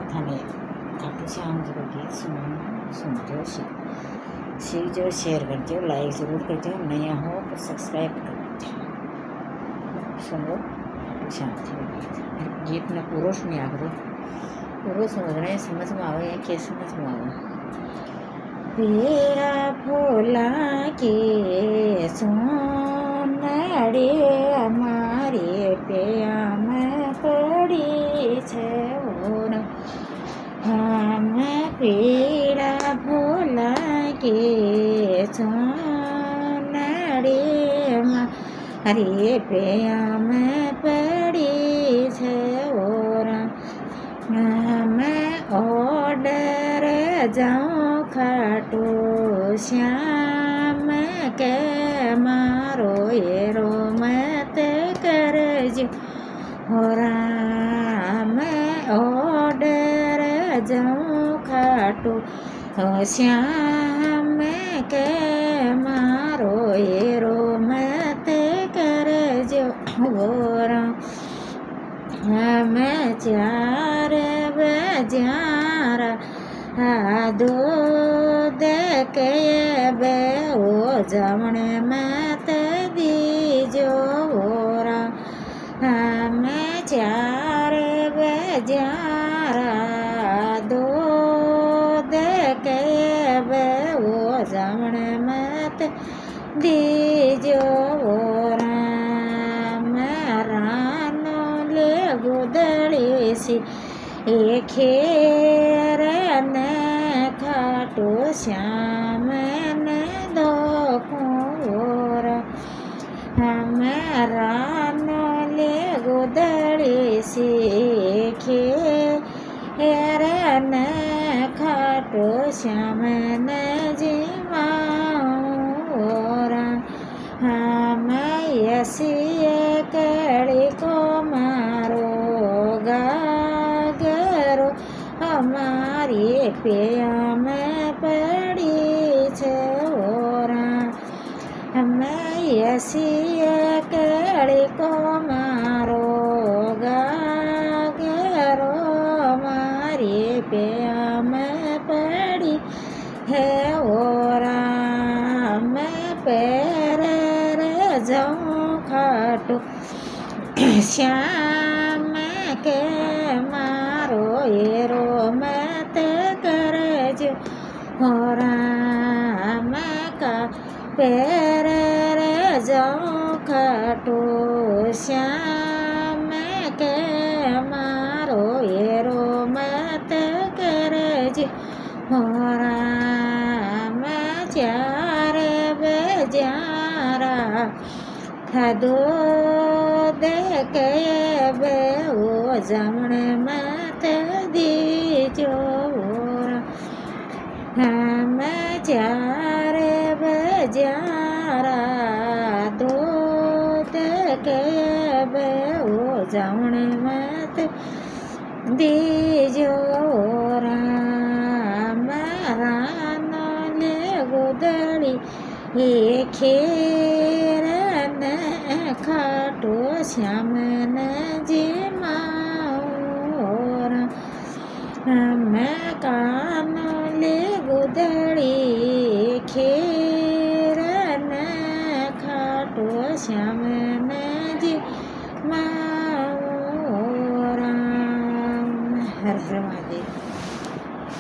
कथाने खाटू श्याम जी का गीत सुनजो सीखजो, शेयर करजो, लाइक जरूर करजो, नया हो तो सब्सक्राइब करजो। सुनो खाटू श्याम जी का गीत ने पूरा सुनिया करो, पूरा समझना है, समझ में आवे या क्या समझ में आवे। पीड़ा फूला के सोनड़े हमारे पिया में पड़ी छे हम पीड़ा फूला के सोनड़े हमारे पिया में पड़ी छे मैं ऑर्डर जाऊँ खाटू श्याम के मारो ये रो मत करजो मैं ऑर्डर जाऊँ खाटू श्याम के मारो ये रो मत करजो मैं 4 बजारा दूध के बेओ जमने मत दीजो मैं 4 बजारा दूध के बेओ जमने मत दीजो गुदड़ी सी खेर ने खाटू श्याम ने दो रानो ले गुदड़ी सी खेर ने खाटू श्याम ने मैं यसी कड़ी को मारो गागरो हमारी पिया में पड़ी छे मैं यसी कड़ी को मारो गागरो हमारी पिया में पड़ी है मैं पैर जाऊँ खाटू श्याम के मारो ये रो मत करजो मैं का पैर जाऊँ खाटू श्याम के मारो ये रो मत करजो मैं 4 बजारा दूध के बेओ जमने मत दीजो मैं 4 बजारा दूध के बेओ जमने मत दीजो रानो ले गुदड़ी ये खेर ने खाटू श्याम ने मैं कानो ले गुदड़ी खेर ने खाटू श्याम ने हर हर महादेव।